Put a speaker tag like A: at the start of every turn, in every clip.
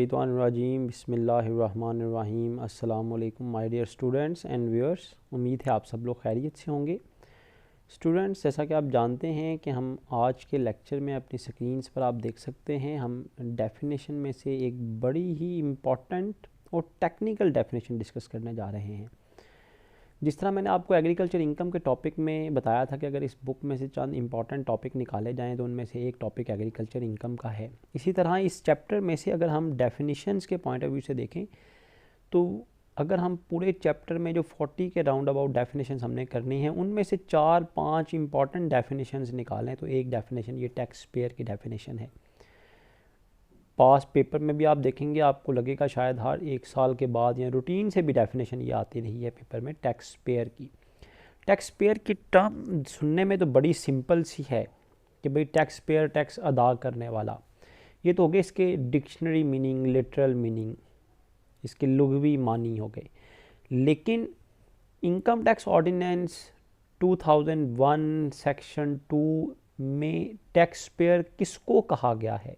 A: शैतानिर्रजीम बिस्मिल्लाहिर्रहमानिर्रहीम अस्सलाम वालेकुम my dear students and viewers. उम्मीद है आप सब लोग खैरियत से होंगे। स्टूडेंट्स, जैसा कि आप जानते हैं कि हम आज के लेक्चर में अपनी स्क्रीन्स पर आप देख सकते हैं, हम डेफिनेशन में से एक बड़ी ही इम्पॉर्टेंट और टेक्निकल डेफिनेशन डिस्कस करने जा रहे हैं। जिस तरह मैंने आपको एग्रीकल्चर इनकम के टॉपिक में बताया था कि अगर इस बुक में से चंद इंपॉर्टेंट टॉपिक निकाले जाएं तो उनमें से एक टॉपिक एग्रीकल्चर इनकम का है। इसी तरह इस चैप्टर में से अगर हम डेफिनेशंस के पॉइंट ऑफ व्यू से देखें तो अगर हम पूरे चैप्टर में जो 40 के राउंड अबाउट डेफिनेशंस हमने करनी हैं उनमें से 4-5 इंपॉर्टेंट डेफिनेशंस निकालें तो एक डेफिनेशन ये टैक्स पेयर की डेफिनेशन है। पास पेपर में भी आप देखेंगे, आपको लगेगा शायद हर एक साल के बाद या रूटीन से भी डेफिनेशन ये आती रही है पेपर में टैक्स पेयर की। टैक्स पेयर की टर्म सुनने में तो बड़ी सिंपल सी है कि भाई टैक्स पेयर टैक्स अदा करने वाला, ये तो हो गए इसके डिक्शनरी मीनिंग, लिटरल मीनिंग, इसके लुग़वी मानी हो गए। लेकिन इनकम टैक्स ऑर्डिनेंस 2001 सेक्शन 2 में टैक्स पेयर किसको कहा गया है,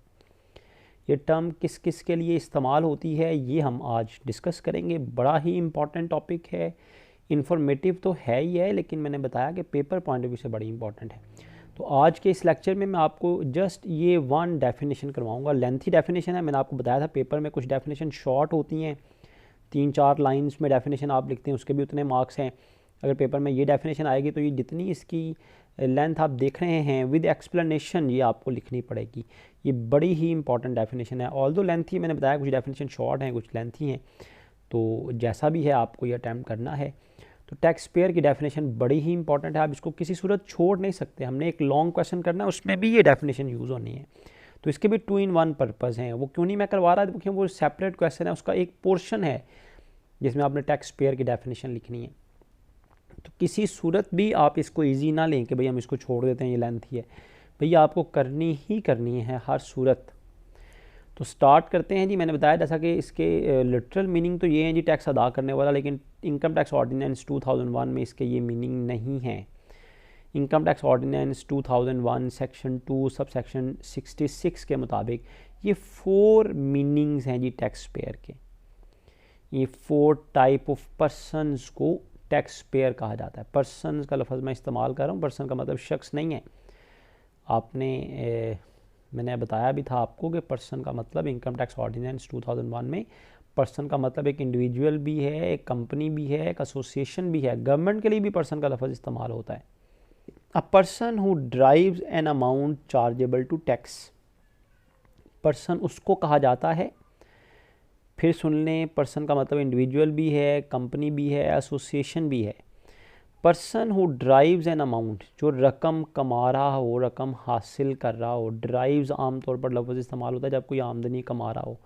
A: ये टर्म किस किस के लिए इस्तेमाल होती है, ये हम आज डिस्कस करेंगे। बड़ा ही इम्पॉर्टेंट टॉपिक है, इन्फॉर्मेटिव तो है ही है, लेकिन मैंने बताया कि पेपर पॉइंट ऑफ व्यू से बड़ी इंपॉर्टेंट है। तो आज के इस लेक्चर में मैं आपको जस्ट ये वन डेफिनेशन करवाऊंगा। लेंथी डेफिनेशन है, मैंने आपको बताया था पेपर में कुछ डेफिनेशन शॉर्ट होती हैं, 3-4 लाइन्स में डेफिनेशन आप लिखते हैं, उसके भी उतने मार्क्स हैं। अगर पेपर में ये डेफिनेशन आएगी तो ये जितनी इसकी लेंथ आप देख रहे हैं विद एक्सप्लेनेशन ये आपको लिखनी पड़ेगी। ये बड़ी ही इंपॉर्टेंट डेफिनेशन है। ऑल दो लेंथी, मैंने बताया कुछ डेफिनेशन शॉर्ट हैं, कुछ लेंथी हैं, तो जैसा भी है आपको ये अटैम्प्ट करना है। तो टैक्स पेयर की डेफिनेशन बड़ी ही इंपॉर्टेंट है, आप इसको किसी सूरत छोड़ नहीं सकते। हमने एक लॉन्ग क्वेश्चन करना है, उसमें भी ये डेफिनेशन यूज़ होनी है, तो इसके भी 2-in-1 पर्पज़ हैं। वो क्यों नहीं मैं करवा रहा, क्योंकि वो सेपरेट क्वेश्चन है, उसका एक पोर्शन है जिसमें आपने टैक्स पेयर की डेफिनेशन लिखनी है। तो किसी सूरत भी आप इसको इजी ना लें कि भाई हम इसको छोड़ देते हैं, ये लेंथ ही है। भैया आपको करनी ही करनी है हर सूरत। तो स्टार्ट करते हैं जी। मैंने बताया जैसा कि इसके लिटरल मीनिंग तो ये है जी टैक्स अदा करने वाला, लेकिन इनकम टैक्स ऑर्डिनेंस 2001 में इसके ये मीनिंग नहीं है। Income tax ordinance 2001 section 2 sub section 66 के मुताबिक ये 4 मीनिंग्स हैं जी टैक्स पेयर के। ये 4 टाइप ऑफ पर्सनस को टैक्स पेयर कहा जाता है। पर्सन का लफ्ज़ मैं इस्तेमाल कर रहा हूँ, पर्सन का मतलब शख्स नहीं है। मैंने बताया भी था आपको कि पर्सन का मतलब इनकम टैक्स ऑर्डिनेंस 2001 में पर्सन का मतलब एक इंडिविजुअल भी है, एक कंपनी भी है, एक एसोसिएशन भी है। गवर्नमेंट के लिए भी पर्सन का लफ्ज़ इस्तेमाल होता है। A person who drives an amount chargeable to tax, person उसको कहा जाता है। फिर सुन लें, पर्सन का मतलब इंडिविजुअल भी है, कंपनी भी है, एसोसिएशन भी है। Person who drives an amount, जो रकम कमा रहा हो, रकम हासिल कर रहा हो। ड्राइव्स आमतौर पर लफ्ज़ इस्तेमाल होता है जब कोई आमदनी कमा रहा हो।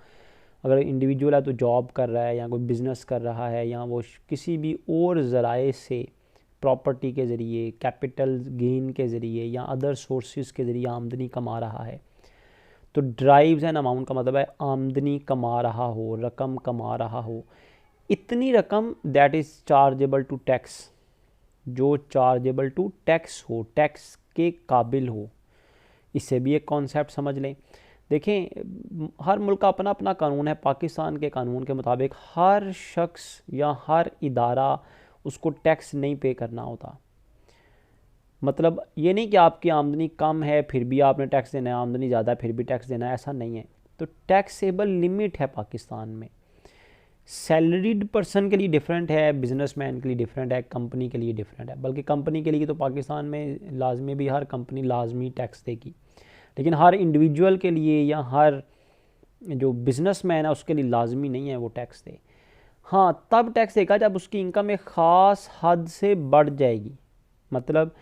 A: अगर इंडिविजुअल है तो जॉब कर रहा है या कोई बिज़नेस कर रहा है, या वो किसी भी और ज़राए से प्रॉपर्टी के ज़रिए, कैपिटल गेन के ज़रिए या अदर सोर्सेज के ज़रिए आमदनी कमा रहा है। तो ड्राइव्स एन अमाउंट का मतलब है आमदनी कमा रहा हो, रकम कमा रहा हो, इतनी रकम that is chargeable to tax, जो चार्जेबल टू टैक्स हो, टैक्स के काबिल हो। इससे भी एक कॉन्सेप्ट समझ लें। देखें, हर मुल्क का अपना अपना कानून है। पाकिस्तान के कानून के मुताबिक हर शख्स या हर इदारा उसको टैक्स नहीं पे करना होता। मतलब ये नहीं कि आपकी आमदनी कम है फिर भी आपने टैक्स देना है, आमदनी ज़्यादा है फिर भी टैक्स देना है, ऐसा नहीं है। तो टैक्सेबल लिमिट है पाकिस्तान में। सैलरीड पर्सन के लिए डिफरेंट है, बिजनेसमैन के लिए डिफरेंट है, कंपनी के लिए डिफरेंट है। बल्कि कंपनी के लिए तो पाकिस्तान में लाजमी भी हर कंपनी लाजमी टैक्स देगी, लेकिन हर इंडिविजुअल के लिए या हर जो बिजनेसमैन है उसके लिए लाजमी नहीं है वो टैक्स दे। हाँ, तब टैक्स देगा जब उसकी इनकम एक ख़ास हद से बढ़ जाएगी। मतलब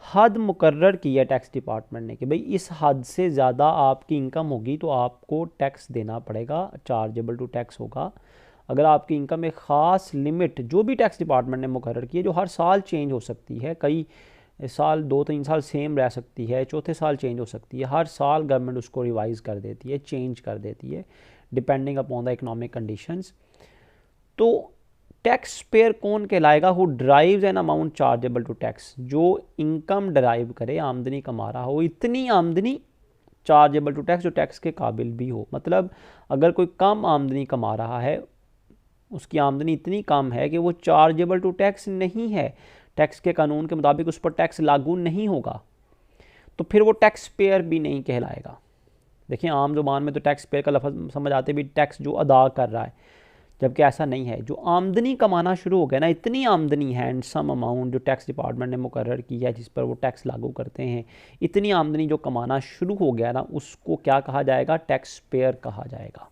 A: हद मुकर्रर की है टैक्स डिपार्टमेंट ने कि भाई इस हद से ज़्यादा आपकी इनकम होगी तो आपको टैक्स देना पड़ेगा, चार्जेबल टू टैक्स होगा। अगर आपकी इनकम एक ख़ास लिमिट, जो भी टैक्स डिपार्टमेंट ने मुकर्रर की है, जो हर साल चेंज हो सकती है, कई साल 2-3 साल सेम रह सकती है, चौथे साल चेंज हो सकती है, हर साल गवर्नमेंट उसको रिवाइज़ कर देती है, चेंज कर देती है depending upon the economic conditions. तो टैक्स पेयर कौन कहलाएगा? Who drives an amount chargeable to tax, जो इनकम ड्राइव करे, आमदनी कमा रहा हो, इतनी आमदनी चार्जेबल टू टैक्स, जो टैक्स के काबिल भी हो। मतलब अगर कोई कम आमदनी कमा रहा है, उसकी आमदनी इतनी कम है कि वो चार्जेबल टू टैक्स नहीं है, टैक्स के कानून के मुताबिक उस पर टैक्स लागू नहीं होगा, तो फिर वो टैक्स पेयर भी नहीं कहलाएगा। देखिए आम ज़ुबान में तो टैक्स पेयर का लफ्ज़ समझ आते भी टैक्स जो अदा कर रहा है, जबकि ऐसा नहीं है। जो आमदनी कमाना शुरू हो गया ना, इतनी आमदनी है एंड सम अमाउंट जो टैक्स डिपार्टमेंट ने मुकर्रर की है जिस पर वो टैक्स लागू करते हैं, इतनी आमदनी जो कमाना शुरू हो गया ना, उसको क्या कहा जाएगा? टैक्स पेयर कहा जाएगा।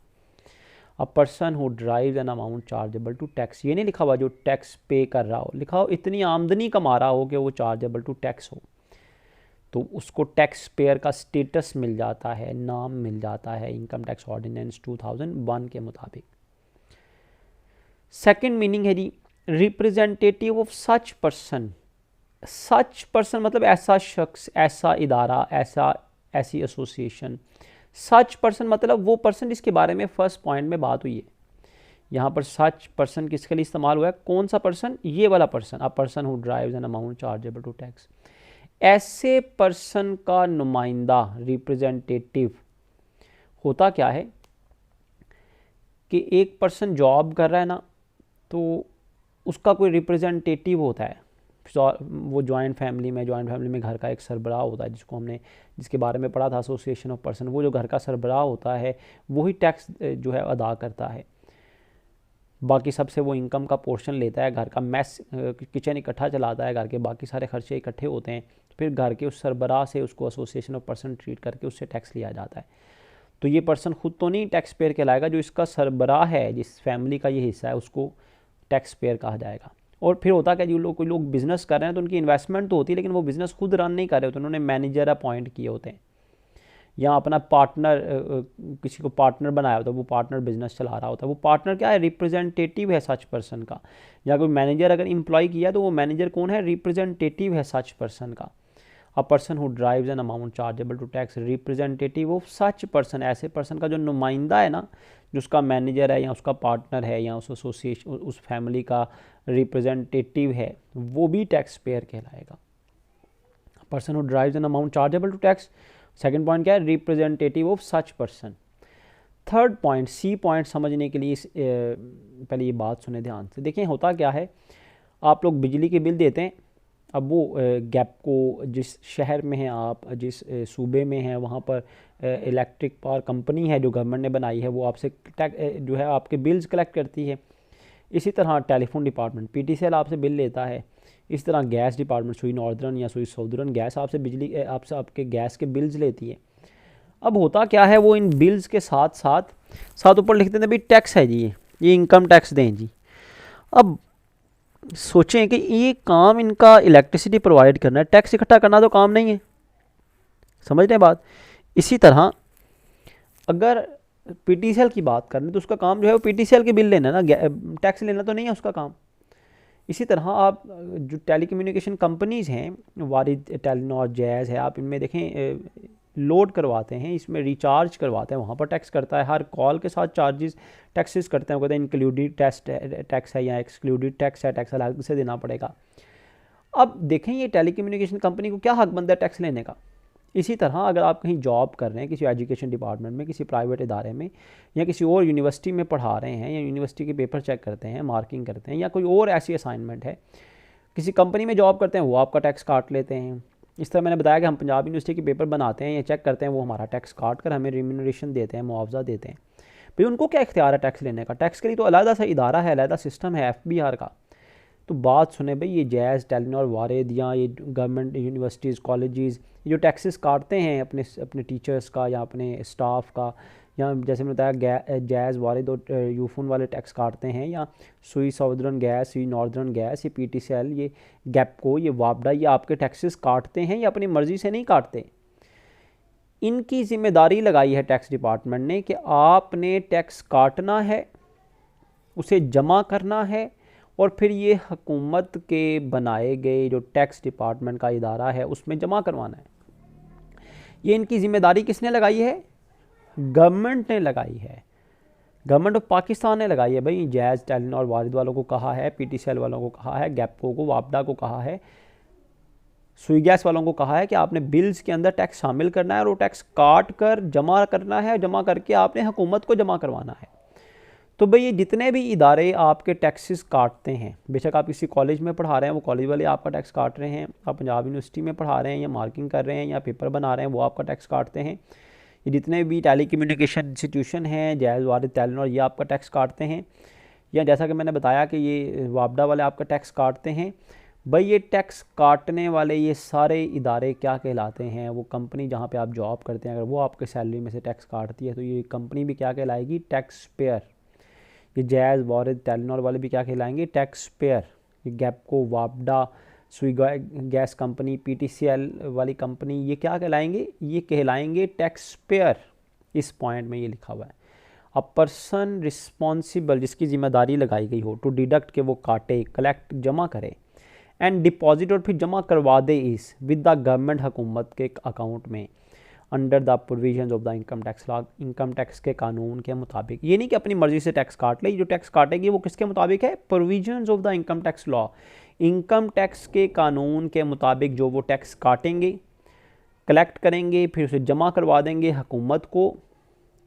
A: A person who drives an amount chargeable to tax, ये नहीं लिखा हुआ जो टैक्स पे कर रहा हो, लिखा हो इतनी आमदनी कमा रहा हो कि वो चार्जेबल टू टैक्स हो, तो उसको टैक्स पेयर का स्टेटस मिल जाता है, नाम मिल जाता है इनकम टैक्स ऑर्डिनेंस 2001 के मुताबिक। सेकंड मीनिंग है जी representative of such person. Such person मतलब ऐसा शख्स, ऐसा इदारा, ऐसी एसोसिएशन। सच पर्सन मतलब वो पर्सन जिसके बारे में फर्स्ट पॉइंट में बात हुई है। यहाँ पर सच पर्सन किसके लिए इस्तेमाल हुआ है? कौन सा पर्सन? ये वाला person, a person who drives an amount chargeable to tax. ऐसे पर्सन का नुमाइंदा, रिप्रेजेंटेटिव, होता क्या है कि एक पर्सन जॉब कर रहा है ना, तो उसका कोई रिप्रेजेंटेटिव होता है। वो जॉइंट फैमिली में घर का एक सरबराह होता है, जिसके बारे में पढ़ा था, एसोसिएशन ऑफ पर्सन। वो जो घर का सरबराह होता है वही टैक्स जो है अदा करता है। बाकी सबसे वो इनकम का पोर्शन लेता है, घर का मैस किचन इकट्ठा चलाता है, घर के बाकी सारे खर्चे इकट्ठे होते हैं, फिर घर के उस सरबराह से उसको एसोसिएशन ऑफ पर्सन ट्रीट करके उससे टैक्स लिया जाता है। तो ये पर्सन खुद तो नहीं टैक्स पेयर कहलाएगा, जो इसका सरबराह है, जिस फैमिली का ये हिस्सा है, उसको टैक्स पेयर कहा जाएगा। और फिर होता क्या, जो कोई लोग बिज़नेस कर रहे हैं तो उनकी इन्वेस्टमेंट तो होती है, लेकिन वो बिज़नेस खुद रन नहीं कर रहे होते, उन्होंने मैनेजर अपॉइंट किए होते हैं, या अपना पार्टनर, किसी को पार्टनर बनाया होता है, वो पार्टनर बिजनेस चला रहा होता है। वो पार्टनर क्या है? रिप्रेजेंटेटिव है सच पर्सन का। या कोई मैनेजर अगर एम्प्लॉय किया तो वो मैनेजर कौन है? रिप्रेजेंटेटिव है सच पर्सन का। A person who drives an amount chargeable to tax, representative of such person, ऐसे पर्सन का जो नुमाइंदा है ना, जो उसका मैनेजर है या उसका पार्टनर है या उस एसोसिएशन, उस फैमिली का रिप्रेजेंटेटिव है, वो भी टैक्स पेयर कहलाएगा। Person who drives an amount chargeable to tax. Second point क्या है? Representative of such person. Third point, C point समझने के लिए पहले ये बात सुने ध्यान से। देखें होता क्या है, आप लोग बिजली के बिल देते हैं। अब वो गैप को, जिस शहर में हैं आप, जिस सूबे में हैं, वहाँ पर इलेक्ट्रिक पावर कंपनी है जो गवर्नमेंट ने बनाई है, वो आपसे जो है आपके बिल्स कलेक्ट करती है। इसी तरह टेलीफोन डिपार्टमेंट PTCL आपसे बिल लेता है। इस तरह गैस डिपार्टमेंट, सुई नॉर्दर्न या सुई साउदर्न गैस, आपसे आपके गैस के बिल्स लेती है। अब होता क्या है, वो इन बिल्स के साथ साथ ऊपर लिखते हैं भाई टैक्स है जी, ये इनकम टैक्स दें जी। अब सोचें कि ये काम इनका इलेक्ट्रिसिटी प्रोवाइड करना है, टैक्स इकट्ठा करना तो काम नहीं है। समझ रहे हैं बात? इसी तरह अगर PTCL की बात करें तो उसका काम जो है वो PTCL के बिल लेना ना, टैक्स लेना तो नहीं है उसका काम। इसी तरह आप जो टेलीकम्युनिकेशन कंपनीज़ हैं, वारिद, टेलीनॉर, जैज़ है, आप इनमें देखें लोड करवाते हैं, इसमें रिचार्ज करवाते हैं, वहाँ पर टैक्स करता है। हर कॉल के साथ चार्जेस टैक्सेस करते हैं, वो कहते हैं इंक्लूडेड टैक्स है या एक्सक्लूडेड टैक्स है, टैक्स अलग से देना पड़ेगा। अब देखें ये टेलीकम्युनिकेशन कंपनी को क्या हक बनता है टैक्स लेने का। इसी तरह अगर आप कहीं जॉब कर रहे हैं, किसी एजुकेशन डिपार्टमेंट में, किसी प्राइवेट इदारे में, या किसी और यूनिवर्सिटी में पढ़ा रहे हैं, या यूनिवर्सिटी के पेपर चेक करते हैं, मार्किंग करते हैं, या कोई और ऐसी असाइनमेंट है, किसी कंपनी में जॉब करते हैं, वो आपका टैक्स काट लेते हैं। इस तरह मैंने बताया कि हम पंजाब यूनिवर्सिटी के पेपर बनाते हैं या चेक करते हैं, वो हमारा टैक्स काट कर हमें रिम्यूनरेशन देते हैं, मुआवजा देते हैं। भाई उनको क्या इख्तियार है टैक्स लेने का? टैक्स के लिए तो अलग सा इदारा है, अलग सिस्टम है FBR का। तो बात सुने भाई, ये जैज़, टेलीनॉर, वारिद या ये गवर्नमेंट यूनिवर्सिटीज़, कॉलेजेस, ये जो टैक्सेस काटते हैं अपने टीचर्स का या अपने स्टाफ का, या जैसे मैंने बताया जैज़, वारिद और यूफोन वाले टैक्स काटते हैं, या सुई साउदर्न गैस, सुई नॉर्दर्न गैस, ये PTCL, ये गैपको, ये वापडा, ये आपके टैक्सेस काटते हैं, ये अपनी मर्ज़ी से नहीं काटते। इनकी ज़िम्मेदारी लगाई है टैक्स डिपार्टमेंट ने कि आपने टैक्स काटना है, उसे जमा करना है, और फिर ये हुकूमत के बनाए गए जो टैक्स डिपार्टमेंट का इदारा है उसमें जमा करवाना है। ये इनकी ज़िम्मेदारी किसने लगाई है? गवर्नमेंट ने लगाई है, गवर्नमेंट ऑफ पाकिस्तान ने लगाई है। भाई जैज़, टेलीनॉर, वारिद वालों को कहा है, PTCL वालों को कहा है, गैपको को, वापडा को कहा है सुई गैस वालों को कहा है कि आपने बिल्स के अंदर टैक्स शामिल करना है और वो टैक्स काट कर जमा करना है, जमा करके आपने हुकूमत को जमा करवाना है। तो भाई ये जितने भी इदारे आपके टैक्सेस काटते हैं, बेशक आप किसी कॉलेज में पढ़ा रहे हैं वो कॉलेज वाले आपका टैक्स काट रहे हैं, आप पंजाब यूनिवर्सिटी में पढ़ा रहे हैं या मार्किंग कर रहे हैं या पेपर बना रहे हैं वो आपका टैक्स काटते हैं, ये जितने भी टेली कम्युनिकेशन इंस्टीट्यूशन हैं, जायज़ वारिद टेलीनॉर, ये आपका टैक्स काटते हैं, या जैसा कि मैंने बताया कि ये वापडा वाले आपका टैक्स काटते हैं। भाई ये टैक्स काटने वाले ये सारे इदारे क्या कहलाते हैं? वो कंपनी जहाँ पे आप जॉब करते हैं अगर वो आपके सैलरी में से टैक्स काटती है तो ये कंपनी भी क्या कहलाएगी? Tax payer. ये जायज़ वारिद टेलीनॉर वाले भी क्या कहलाएंगे? Tax pair. ये गैपको, वापडा, सुई गैस कंपनी, PTCL वाली कंपनी, ये क्या कहलाएंगे? ये कहलाएंगे टैक्स पेयर। इस पॉइंट में ये लिखा हुआ है। अ पर्सन रिस्पॉन्सिबल, जिसकी जिम्मेदारी लगाई गई हो, टू डिडक्ट, के वो काटे, कलेक्ट जमा करे, एंड डिपॉजिट और फिर जमा करवा दे इस विद द गवर्नमेंट, हुकूमत के अकाउंट में, under the provisions of the income tax law, income tax के कानून के मुताबिक। ये नहीं कि अपनी मर्जी से टैक्स काट ले, जो टैक्स काटेगी वो किसके मुताबिक है? Provisions of the income tax law, income tax के कानून के मुताबिक जो वो टैक्स काटेंगे, कलेक्ट करेंगे, फिर उसे जमा करवा देंगे हुकूमत को।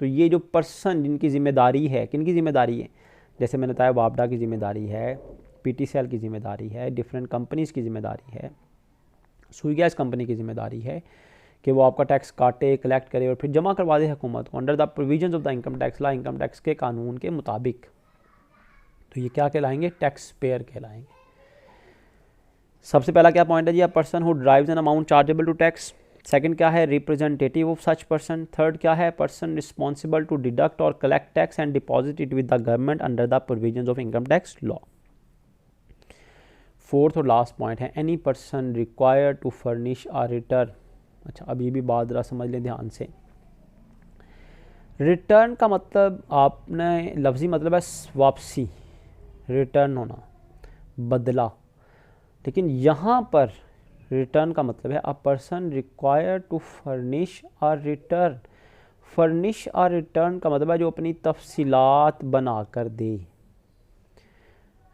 A: तो ये जो पर्सन जिनकी ज़िम्मेदारी है, किनकी ज़िम्मेदारी है? जैसे मैंने बताया वापडा की ज़िम्मेदारी है, PTCL की ज़िम्मेदारी है, डिफरेंट कंपनीज़ की ज़िम्मेदारी है, सुई गैस कंपनी की ज़िम्मेदारी है कि वो आपका टैक्स काटे, कलेक्ट करे और फिर जमा करवा दे हुकूमत को, under the provisions of the income tax law, income tax के कानून के मुताबिक। तो ये क्या कहलाएंगे? टैक्स पेयर कहलाएंगे। सबसे पहला क्या पॉइंट है जी? A person who drives an amount chargeable to tax. Second क्या है? Representative of such person. Third क्या है? पर्सन रिस्पॉन्सिबल टू डिडक्ट और collect tax and deposit it with the government under the provisions of income tax law. Fourth और last point है any person required to furnish a return. अच्छा, अब ये भी बात ज़रा समझ लें ध्यान से। रिटर्न का मतलब आपने लफ्ज़ी मतलब है वापसी, रिटर्न होना, बदला, लेकिन यहाँ पर रिटर्न का मतलब है a person required to furnish a return. Furnish a return का मतलब है जो अपनी तफसीलात बना कर दे।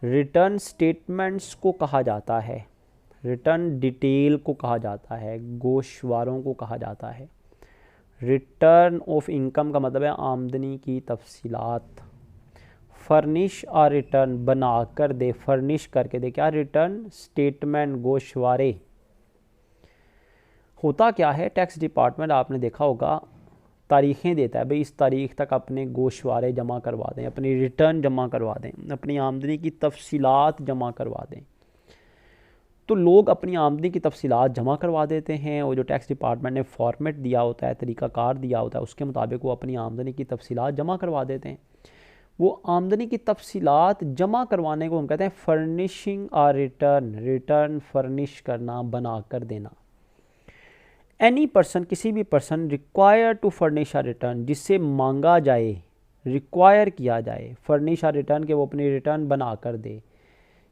A: रिटर्न स्टेटमेंट्स को कहा जाता है, रिटर्न डिटेल को कहा जाता है, गोशवारों को कहा जाता है। रिटर्न ऑफ इनकम का मतलब है आमदनी की तफसीलात। फर्निश आ रिटर्न, बना कर दे, फर्निश करके दे, क्या? रिटर्न स्टेटमेंट, गोशवारे। होता क्या है? टैक्स डिपार्टमेंट आपने देखा होगा तारीखें देता है, भाई इस तारीख तक अपने गोशवारे जमा करवा दें, अपनी रिटर्न जमा करवा दें, अपनी आमदनी की तफसीलात जमा करवा दें। तो लोग अपनी आमदनी की तफसीलात जमा करवा देते हैं और जो टैक्स डिपार्टमेंट ने फॉर्मेट दिया होता है, तरीक़ाकार दिया होता है, उसके मुताबिक वो अपनी आमदनी की तफसीलात जमा करवा देते हैं। वो आमदनी की तफसीलात जमा करवाने को हम कहते हैं furnishing a return. Return furnish करना, बना कर देना। एनी पर्सन, किसी भी person, require to furnish a return, जिससे मांगा जाए, रिक्वायर किया जाए, फर्निश आ रिटर्न के वो अपनी रिटर्न बना कर दे,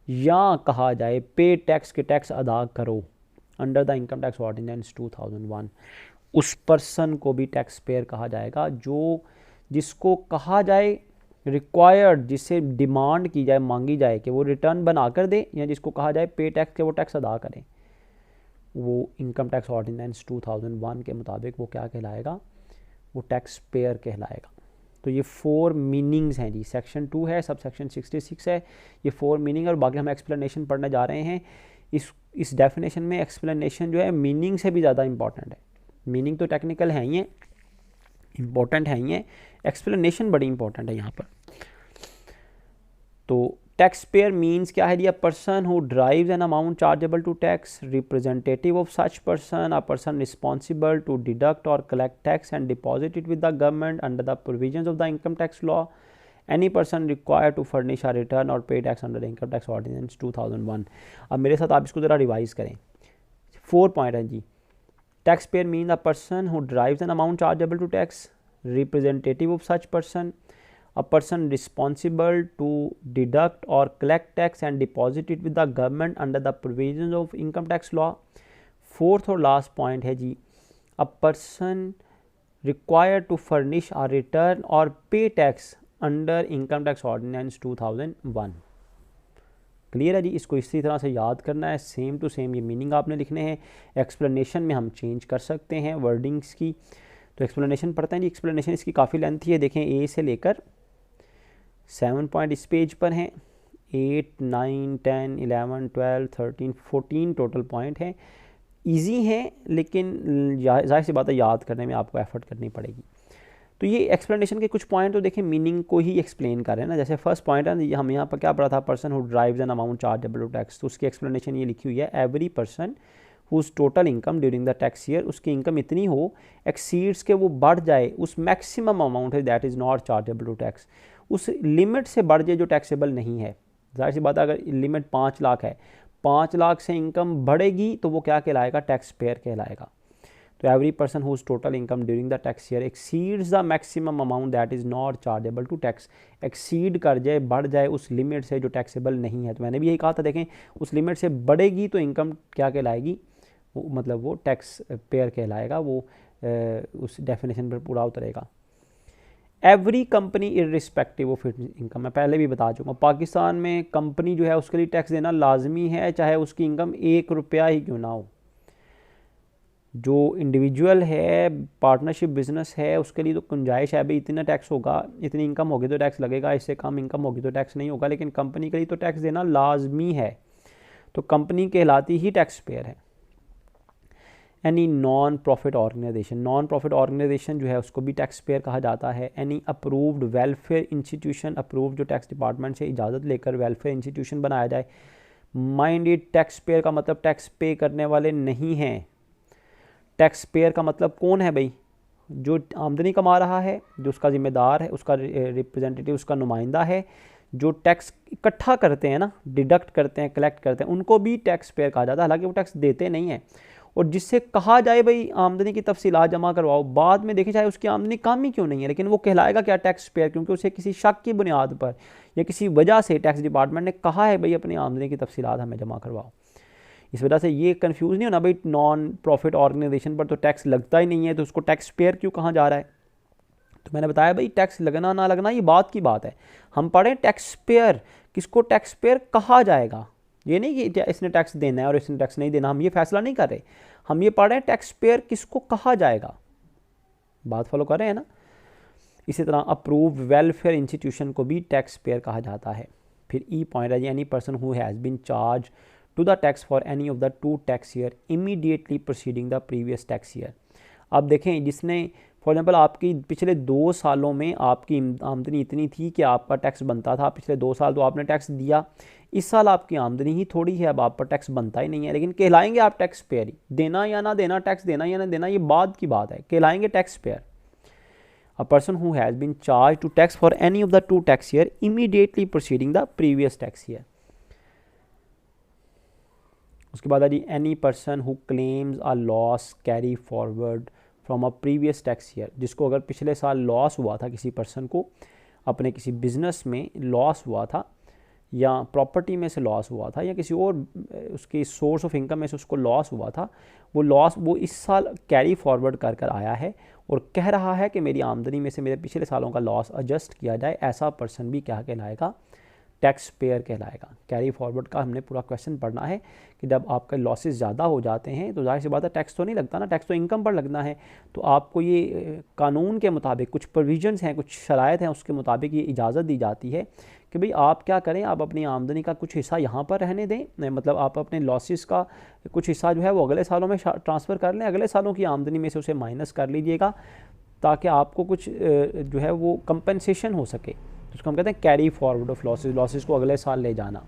A: या कहा जाए पे टैक्स के टैक्स अदा करो under the income tax ordinance 2001, उस पर्सन को भी टैक्स पेयर कहा जाएगा। जो जिसको कहा जाए रिक्वायर्ड, जिससे डिमांड की जाए, मांगी जाए कि वो रिटर्न बना कर दे, या जिसको कहा जाए पे टैक्स के वो टैक्स अदा करें, वो इनकम टैक्स ऑर्डिनेंस 2001 के मुताबिक वो क्या कहलाएगा? वो टैक्स पेयर कहलाएगा। तो ये 4 मीनिंग्स हैं जी। सेक्शन 2 है, सब सेक्शन 66 है, ये 4 मीनिंग, और बाकी हम एक्सप्लेनेशन पढ़ने जा रहे हैं। इस डेफिनेशन में एक्सप्लेनेशन जो है मीनिंग से भी ज़्यादा इंपॉर्टेंट है। मीनिंग तो टेक्निकल है ही है, इम्पॉर्टेंट है ही है, एक्सप्लेनेशन बड़ी इंपॉर्टेंट है यहाँ पर। तो टैक्स पेयर मीन्स क्या है? A person who drives an amount chargeable to tax, representative of such person, a person responsible to deduct और collect tax and deposit it with the government under the provisions of the income tax law, any person require to furnish a return और pay tax under the income tax ordinance 2001। अब मेरे साथ आप इसको ज़रा revise करें। 4 point है जी। Tax payer mean a person who drives an amount chargeable to tax, representative of such person, a person responsible to deduct or collect tax and deposit it with the government under the provisions of income tax law। Fourth और last point है जी, a person required to furnish a return or pay tax under income tax ordinance 2001। Clear है जी। इसको इसी तरह से याद करना है, सेम टू सेम ये मीनिंग आपने लिखने हैं। एक्सप्लेनेशन में हम चेंज कर सकते हैं वर्डिंग्स की। तो एक्सप्लेनेशन पढ़ते हैं जी। एक्सप्लेनेशन इसकी काफ़ी लेंथी है, देखें ए से लेकर 7 पॉइंट इस पेज पर हैं, 8, 9, 10, 11, 12, 13, 14 टोटल पॉइंट हैं। ईजी हैं लेकिन जाहिर सी बात है याद करने में आपको एफर्ट करनी पड़ेगी। तो ये एक्सप्लेनेशन के कुछ पॉइंट तो देखें मीनिंग को ही एक्सप्लेन कर रहे हैं ना। जैसे फर्स्ट पॉइंट है, हम यहाँ पर क्या पढ़ा था, person who drives an amount chargeable to tax. तो उसकी एक्सप्लेनेशन ये लिखी हुई है, every person whose total income during the tax year, उसकी इनकम इतनी हो एक्सीड्स के वो बढ़ जाए उस मैक्सिमम अमाउंट है that is not chargeable to tax, उस लिमिट से बढ़ जाए जो टैक्सेबल नहीं है। जाहिर सी बात है अगर लिमिट 5 लाख है, 5 लाख से इनकम बढ़ेगी तो वो क्या कहलाएगा, टैक्स पेयर कहलाएगा। तो every person whose total income during the tax year exceeds the maximum amount that is not chargeable to tax, exceed कर जाए, बढ़ जाए उस लिमिट से जो टैक्सेबल नहीं है। तो मैंने भी यही कहा था, देखें उस लिमिट से बढ़ेगी तो इनकम क्या कहलाएगी, मतलब वो टैक्स पेयर कहलाएगा, वो उस डेफिनेशन पर पूरा उतरेगा। Every company irrespective of income, मैं पहले भी बता चुका हूँ, पाकिस्तान में कंपनी जो है उसके लिए टैक्स देना लाजमी है, चाहे उसकी इनकम 1 रुपया ही क्यों ना हो। जो इंडिविजुअल है, पार्टनरशिप बिजनेस है, उसके लिए तो गुंजाइश है भाई इतना टैक्स होगा, इतनी इनकम होगी तो टैक्स लगेगा, इससे कम इनकम होगी तो टैक्स नहीं होगा, लेकिन कंपनी के लिए तो टैक्स देना लाजमी है। तो कंपनी कहलाती ही टैक्स पेयर है। Any non profit organisation, non profit organisation जो है उसको भी टैक्स पेयर कहा जाता है। Any approved welfare institution, approved जो टैक्स डिपार्टमेंट से इजाज़त लेकर वेलफेयर इंस्टीट्यूशन बनाया जाए। माइंडेड टैक्स पेयर का मतलब टैक्स पे करने वाले नहीं हैं। टैक्स पेयर का मतलब कौन है भाई, जो आमदनी कमा रहा है, जो उसका ज़िम्मेदार है, उसका रिप्रेजेंटेटिव, उसका नुमाइंदा है, जो टैक्स इकट्ठा करते हैं ना, डिडक्ट करते हैं, कलेक्ट करते हैं, उनको भी टैक्स पेयर कहा जाता है। हालांकि वो टैक्स देते नहीं हैं। और जिससे कहा जाए भाई आमदनी की तफसीलात जमा करवाओ, बाद में देखी जाए उसकी आमदनी कम ही क्यों नहीं है, लेकिन वो कहलाएगा क्या, टैक्स पेयर, क्योंकि उसे किसी शक की बुनियाद पर या किसी वजह से टैक्स डिपार्टमेंट ने कहा है भाई अपनी आमदनी की तफसीलात हमें जमा करवाओ। इस वजह से ये कंफ्यूज नहीं होना भाई नॉन प्रॉफिट ऑर्गेनाइजेशन पर तो टैक्स लगता ही नहीं है तो उसको टैक्स पेयर क्यों कहा जा रहा है। तो मैंने बताया भाई टैक्स लगना ना लगना ये बात की बात है। हम पढ़ें टैक्स पेयर, किसको टैक्स पेयर कहा जाएगा, ये नहीं कि इसने टैक्स देना है और इसने टैक्स नहीं देना, हम ये फैसला नहीं कर रहे। हम ये पढ़ रहे हैं टैक्स पेयर किसको कहा जाएगा, बात फॉलो कर रहे हैं ना। इसी तरह अप्रूव्ड वेलफेयर इंस्टीट्यूशन को भी टैक्स पेयर कहा जाता है। फिर ई पॉइंट है, any person who has been charge to the tax for any of the 2 tax year immediately proceeding the previous tax year. अब देखें जिसने फॉर एग्जाम्पल आपकी पिछले 2 सालों में आपकी आमदनी इतनी थी कि आपका टैक्स बनता था, पिछले 2 साल तो आपने टैक्स दिया, इस साल आपकी आमदनी ही थोड़ी है, अब आप पर टैक्स बनता ही नहीं है, लेकिन कहलाएंगे आप टैक्स पेयर ही। देना या ना देना, टैक्स देना या ना देना ये बाद की बात है, कहलाएंगे tax payer. A person who has been charge to tax for any of the 2 tax year immediately proceeding the previous tax year. उसके बाद जी any person who claims a loss carry forward from a previous tax year, जिसको अगर पिछले साल loss हुआ था, किसी पर्सन को अपने किसी बिजनेस में लॉस हुआ था या प्रॉपर्टी में से लॉस हुआ था या किसी और उसकी सोर्स ऑफ इनकम में से उसको लॉस हुआ था, वो लॉस वो इस साल कैरी फॉरवर्ड कर कर आया है और कह रहा है कि मेरी आमदनी में से मेरे पिछले सालों का लॉस एडजस्ट किया जाए, ऐसा पर्सन भी क्या कहलाएगा, टैक्स पेयर कहलाएगा। कैरी फॉरवर्ड का हमने पूरा क्वेश्चन पढ़ना है कि जब आपके लॉसेस ज़्यादा हो जाते हैं तो जाहिर सी बात है टैक्स तो नहीं लगता ना, टैक्स तो इनकम पर लगना है। तो आपको ये कानून के मुताबिक कुछ प्रोविजंस हैं, कुछ शराइत हैं, उसके मुताबिक ये इजाज़त दी जाती है कि भाई आप क्या करें, आप अपनी आमदनी का कुछ हिस्सा यहाँ पर रहने दें, मतलब आप अपने लॉसेस का कुछ हिस्सा जो है वो अगले सालों में ट्रांसफ़र कर लें, अगले सालों की आमदनी में से उसे माइनस कर लीजिएगा ताकि आपको कुछ जो है वो कंपनसेशन हो सके। उसको हम कहते हैं carry forward of losses, losses को अगले साल ले जाना।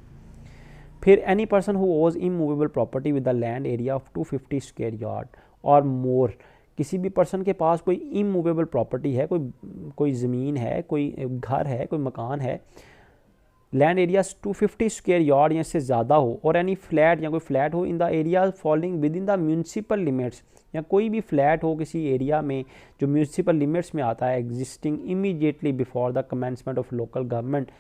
A: फिर एनी पर्सन हु ओज immovable property with the land area of 250 square yard और मोर, किसी भी पर्सन के पास कोई इमूवेबल प्रॉपर्टी है, कोई ज़मीन है, कोई घर है, कोई मकान है, लैंड एरिया 250 स्क्वायर यार्ड या इससे ज़्यादा हो, और एनी फ्लैट या कोई फ्लैट हो in the area falling with in the municipal limits, या कोई भी फ्लैट हो किसी एरिया में जो म्यूनसिपल लिमिट्स में आता है, existing immediately before the commencement of local government,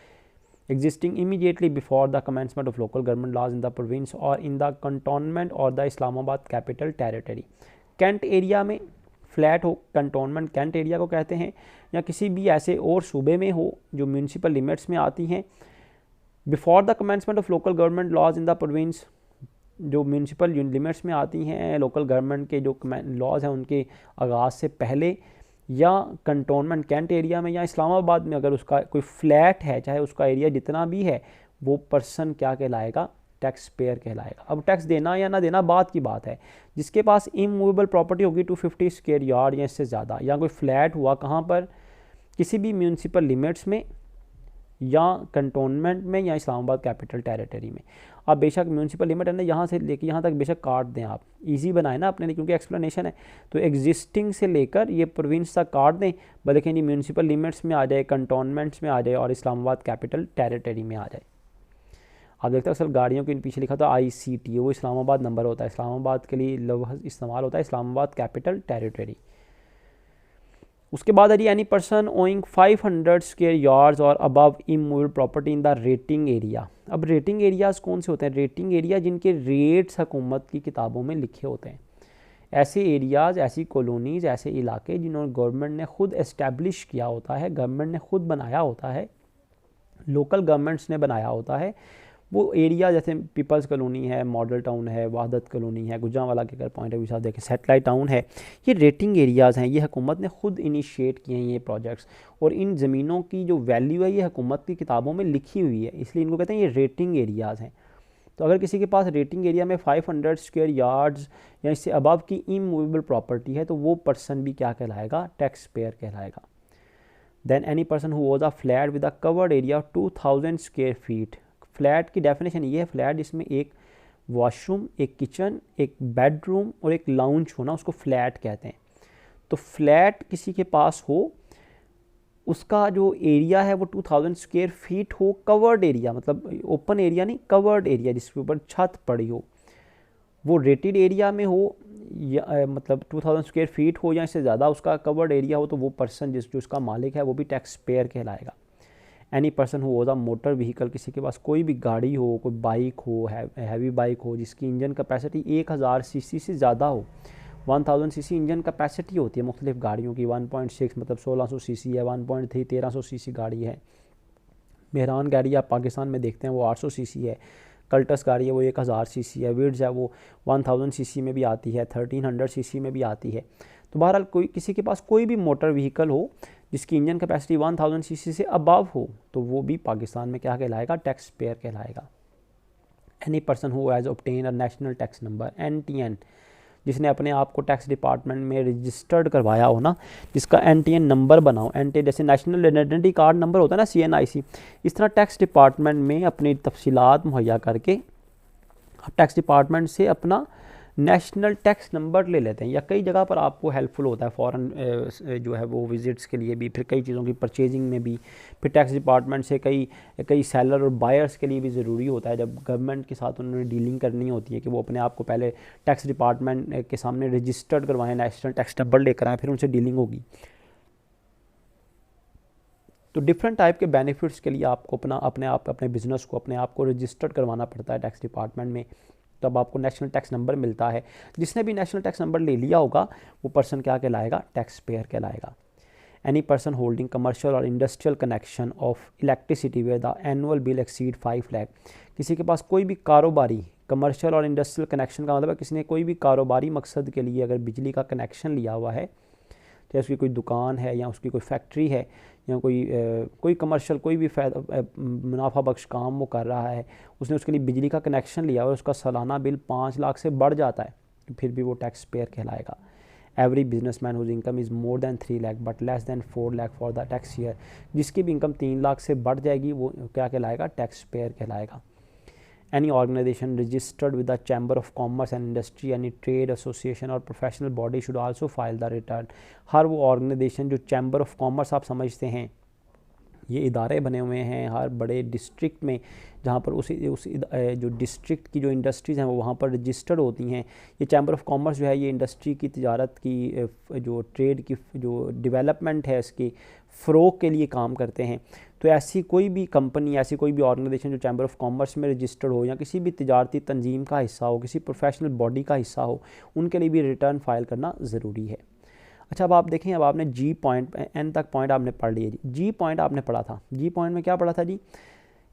A: existing immediately before the commencement of local government laws in the province or in the cantonment or the Islamabad capital territory। Cantt area में flat हो, cantonment cantt area को कहते हैं, या किसी भी ऐसे और सूबे में हो जो म्यूनसिपल लिमिट्स में आती हैं, before the commencement of local government laws in the province, जो म्यूनसिपल लिमिट्स में आती हैं लोकल गवर्नमेंट के जो लॉज हैं उनके आगाज़ से पहले, या कंटोनमेंट कैंट एरिया में या इस्लामाबाद में अगर उसका कोई फ्लैट है, चाहे उसका एरिया जितना भी है, वो पर्सन क्या कहलाएगा, टैक्स पेयर कहलाएगा। अब टैक्स देना या ना देना बात की बात है। जिसके पास इमूवेबल प्रॉपर्टी होगी 250 स्क्वायर यार्ड या इससे ज़्यादा, या कोई फ्लैट हुआ कहाँ पर, किसी भी म्यूनसिपल लिमिट्स में या कंटोनमेंट में या इस्लामाबाद कैपिटल टेरिटरी में। अब बेशक म्यूनसिपल लिमिट है ना, यहाँ से लेके यहाँ तक बेशक काट दें, आप इजी बनाए ना अपने लिए, क्योंकि एक्सप्लेनेशन है, तो एग्जिस्टिंग से लेकर ये प्रोविंस तक काट दें, बल्कि नहीं म्यूनसिपल लिमिट्स में आ जाए, कंटोनमेंट्स में आ जाए और इस्लामाबाद कैपिटल टेरिटरी में आ जाए। आप देखते हैं अक्सर गाड़ियों के पीछे लिखा था ICT, वो इस्लामाबाद नंबर होता है, इस्लामाबाद के लिए लफ्ज़ इस्तेमाल होता है इस्लामाबाद कैपिटल टेरिटरी। उसके बाद है जी, any person owing 500 square yards और above immovable property in the rating area. अब रेटिंग एरियाज़ कौन से होते हैं, रेटिंग एरिया जिनके रेट्स हुकूमत की किताबों में लिखे होते हैं। ऐसे एरियाज़, ऐसी कॉलोनीज़, ऐसे इलाके जिन्होंने गवर्नमेंट ने खुद एस्टैब्लिश किया होता है, गवर्नमेंट ने खुद बनाया होता है, लोकल गवर्नमेंट्स ने बनाया होता है, वो एरिया जैसे पीपल्स कॉलोनी है, मॉडल टाउन है, वहादत कॉलोनी है, गुजरांवाला के अगर पॉइंट ऑफ व्यू से देखें, सेटेलाइट टाउन है, ये रेटिंग एरियाज़ हैं। ये हुकूमत ने खुद इनिशिएट किए हैं ये प्रोजेक्ट्स, और इन ज़मीनों की जो वैल्यू है ये हुकूमत की किताबों में लिखी हुई है, इसलिए इनको कहते हैं ये रेटिंग एरियाज़ हैं। तो अगर किसी के पास रेटिंग एरिया में 500 स्क्वायर यार्ड्स या इससे अबव की इमूवेबल प्रॉपर्टी है, तो वो पर्सन भी क्या कहलाएगा, टैक्स पेयर कहलाएगा। Then any person who owns a flat with a covered area 2000 square feet. Flat की डेफिनेशन ये है, फ्लैट जिसमें एक वॉशरूम, एक किचन, एक बेडरूम और एक लाउंज होना, उसको फ्लैट कहते हैं। तो फ्लैट किसी के पास हो, उसका जो एरिया है वो 2000 स्क्वायर फीट हो, कवर्ड एरिया मतलब ओपन एरिया नहीं, कवर्ड एरिया जिसके ऊपर छत पड़ी हो, वो रेटेड एरिया में हो, या मतलब 2000 स्क्वायर फीट हो या इससे ज़्यादा उसका कवर्ड एरिया हो, तो वो पर्सन जो उसका मालिक है वो भी टैक्स पेयर कहलाएगा। एनी पर्सन हो ओज अ मोटर व्हीकल, किसी के पास कोई भी गाड़ी हो, कोई बाइक हो, हैवी बाइक हो जिसकी इंजन कैपेसिटी 1000 सीसी से ज़्यादा हो। 1000 सीसी इंजन कैपेसिटी होती है मुख्तलिफ गाड़ियों की, 1.6 मतलब 1600 सीसी है, 1.3 1300 सीसी गाड़ी है। मेहरान गाड़ी आप पाकिस्तान में देखते हैं वो 800 सीसी है। कल्टस गाड़ी है वो 1000 सीसी है। विड्स है वो 1000 सीसी में भी आती है, 1300 सीसी में भी आती है। तो बहरहाल कोई किसी के पास कोई भी मोटर व्हीकल हो जिसकी इंजन कैपेसिटी 1000 सीसी से अबव हो, तो वो भी पाकिस्तान में क्या कहलाएगा, टैक्स पेयर कहलाएगा। Any person who has obtain a national tax number NTN, जिसने अपने आप को टैक्स डिपार्टमेंट में रजिस्टर्ड करवाया हो ना, जिसका NTN नंबर बनाओ, जैसे नेशनल आइडेंटिटी कार्ड नंबर होता है ना CNIC, इस तरह टैक्स डिपार्टमेंट में अपनी तफसीलात मुहैया करके टैक्स डिपार्टमेंट से अपना नेशनल टैक्स नंबर ले लेते हैं। या कई जगह पर आपको हेल्पफुल होता है फ़ॉरेन जो है वो विज़िट्स के लिए भी, फिर कई चीज़ों की परचेजिंग में भी, फिर टैक्स डिपार्टमेंट से कई सेलर और बायर्स के लिए भी ज़रूरी होता है, जब गवर्नमेंट के साथ उन्होंने डीलिंग करनी होती है, कि वो अपने आप को पहले टैक्स डिपार्टमेंट के सामने रजिस्टर्ड करवाएं, नेशनल टैक्स नंबर लेकर आएँ, फिर उनसे डीलिंग होगी। तो डिफरेंट टाइप के बेनिफिट्स के लिए आपको अपने बिज़नेस को अपने आप को रजिस्टर्ड करवाना पड़ता है टैक्स डिपार्टमेंट में, तब आपको नेशनल टैक्स नंबर मिलता है। जिसने भी नेशनल टैक्स नंबर ले लिया होगा वो पर्सन क्या कहलाएगा, टैक्स पेयर कहलाएगा। एनी पर्सन होल्डिंग कमर्शियल और industrial connection of electricity where the annual bill exceed 5 lakh, किसी के पास कोई भी कारोबारी कमर्शियल और इंडस्ट्रियल कनेक्शन का मतलब है किसी ने कोई भी कारोबारी मकसद के लिए अगर बिजली का कनेक्शन लिया हुआ है, चाहे उसकी कोई दुकान है या उसकी कोई फैक्ट्री है या कोई कमर्शियल कोई भी मुनाफा बख्श काम वो कर रहा है, उसने उसके लिए बिजली का कनेक्शन लिया और उसका सालाना बिल 5 लाख से बढ़ जाता है, तो फिर भी वो टैक्स पेयर कहलाएगा। Every businessman whose income is more than 3 lakh but less than 4 lakh for the tax year, जिसकी भी इनकम 3 लाख से बढ़ जाएगी वो क्या कहलाएगा, टैक्स पेयर कहलाएगा। Any organization registered with the Chamber of Commerce and Industry, any trade association और professional body should also file the return। हर वो ऑर्गेनाइजेशन जो चैम्बर ऑफ कॉमर्स आप समझते हैं, ये इदारे बने हुए हैं हर बड़े डिस्ट्रिक्ट में, जहाँ पर उस जो डिस्ट्रिक्ट की जो इंडस्ट्रीज़ हैं वो वहाँ पर रजिस्टर्ड होती हैं। ये चैम्बर ऑफ कॉमर्स जो है ये इंडस्ट्री की तिजारत की जो ट्रेड की जो डेवलपमेंट है इसकी फ़रोग के लिए काम करते हैं। तो ऐसी कोई भी कंपनी, ऐसी कोई भी ऑर्गेनाइजेशन जो चैम्बर ऑफ कॉमर्स में रजिस्टर्ड हो या किसी भी तिजारती तंजीम का हिस्सा हो, किसी प्रोफेशनल बॉडी का हिस्सा हो, उनके लिए भी रिटर्न फाइल करना ज़रूरी है। अच्छा, अब आप देखें, अब आपने G पॉइंट N तक पॉइंट आपने पढ़ लिया जी। G पॉइंट आपने पढ़ा था, G पॉइंट में क्या पढ़ा था जी,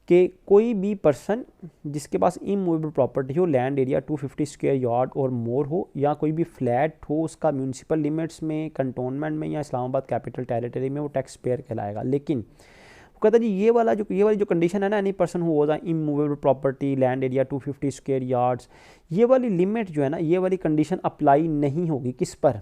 A: कि कोई भी पर्सन जिसके पास इमूवेबल प्रॉपर्टी हो, लैंड एरिया 250 स्क्वायर यार्ड और मोर हो, या कोई भी फ्लैट हो उसका म्यूनसिपल लिमिट्स में, कंटोनमेंट में या इस्लामाबाद कैपिटल टेरिटरी में, वो टैक्स पेयर कहलाएगा। लेकिन वो कहता है जी ये वाली जो कंडीशन है ना, एनी पर्सन हु ओज immovable property land area 250 square yards, ये वाली लिमिट जो है ना, ये वाली कंडीशन अप्लाई नहीं होगी किस पर,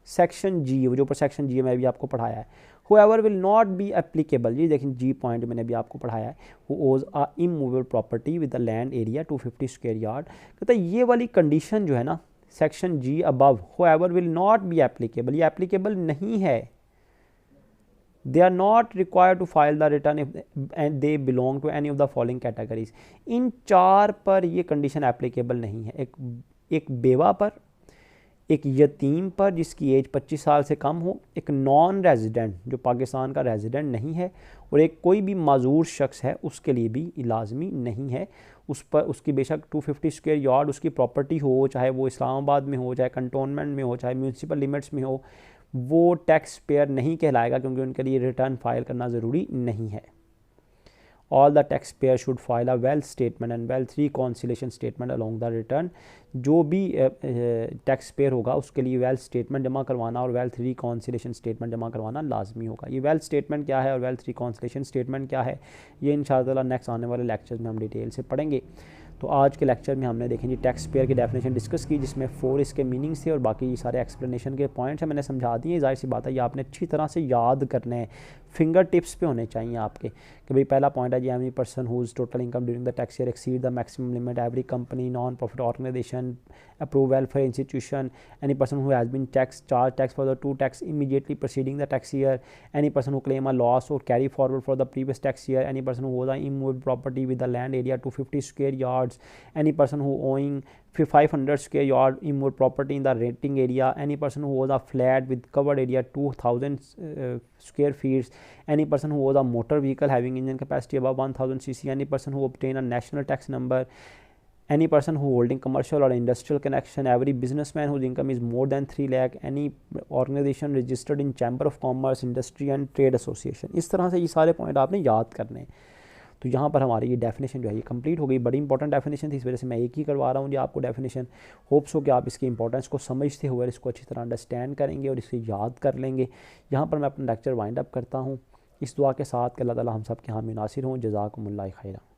A: सेक्शन जी, जो ऊपर सेक्शन जी में भी आपको पढ़ाया है, whoever will not be applicable, ये देखिए जी पॉइंट मैंने भी आपको पढ़ाया है, who owns a immovable property with a land area 250 square yard, कहता है ये वाली कंडीशन जो है ना section G above, whoever will not be applicable, ये एप्लीकेबल नहीं है, they are not required to file the return if and they belong to any of the following categories। इन 4 पर ये कंडीशन एप्लीकेबल नहीं है, एक बेवा पर, एक यतीम पर जिसकी एज 25 साल से कम हो, एक नॉन रेजिडेंट जो पाकिस्तान का रेजिडेंट नहीं है, और एक कोई भी माजूर शख्स है उसके लिए भी लाजमी नहीं है। उस पर उसकी बेशक 250 स्क्वायर यार्ड उसकी प्रॉपर्टी हो, चाहे वो इस्लामाबाद में हो, चाहे कंटोनमेंट में हो, चाहे म्यूनसिपल लिमिट्स में हो, वो टैक्स पेयर नहीं कहलाएगा क्योंकि उनके लिए रिटर्न फाइल करना ज़रूरी नहीं है। All the taxpayer should file a wealth statement and wealth reconciliation statement along the return। जो भी टैक्स पेयर होगा उसके लिए वेल्थ स्टेटमेंट जमा करवाना और वेल्थ रिकॉन्सिलेशन स्टेटमेंट जमा करवाना लाजमी होगा। ये वेल्थ स्टेटमेंट क्या है और वेल्थ रिकॉन्सिलेशन स्टेटमेंट क्या है, ये इंशाअल्लाह नेक्स्ट आने वाले लेक्चर्स में हम डिटेल से पढ़ेंगे। तो आज के लेक्चर में हमने देखें जी टैक्स पेयर की डेफिनेशन डिस्कस की, जिसमें 4 इसके मीनिंग्स थे और बाकी सारे एक्सप्लेनेशन के पॉइंट्स हैं मैंने समझा दिए। जाहिर सी बात है ये आपने अच्छी तरह से याद करने हैं, फिंगर टिप्स पे होने चाहिए आपके, कि भाई पहला पॉइंट है जी any person whose total income during the tax year exceed the maximum limit, every company, non profit organization, approve welfare institution, any person who has been charge tax for the 2 tax immediately preceding the tax year, any person who claim a loss or carry forward for the previous tax year, any person who owns an immovable property with a land area 250 square yards, any person who owning 500 square yard immovable property in the renting area, any person who owns a flat with covered area 2000 square feet, any person who owns a motor vehicle having engine capacity above 1000 cc, any person who obtain a national tax number, any person who holding commercial or industrial connection, every businessman whose income is more than 3 lakh, any organization registered in Chamber of Commerce, Industry and Trade Association। इस तरह से ये सारे point आपने याद करने हैं। तो यहाँ पर हमारी ये डेफिनेशन जो है ये कंप्लीट हो गई। बड़ी इंपॉर्टेंट डेफिनेशन थी, इस वजह से मैं एक ही करवा रहा हूँ जी आपको डेफिनेशन। होप्स हो कि आप इसकी इंपॉर्टेंस को समझते हुए इसको अच्छी तरह अंडरस्टैंड करेंगे और इसे याद कर लेंगे। यहाँ पर मैं अपना लेक्चर वाइंड अप करता हूँ इस दुआ के साथ कि अल्लाह ताला हम सब के हामी नासिर हों। जज़ाकुमुल्लाह खैरा।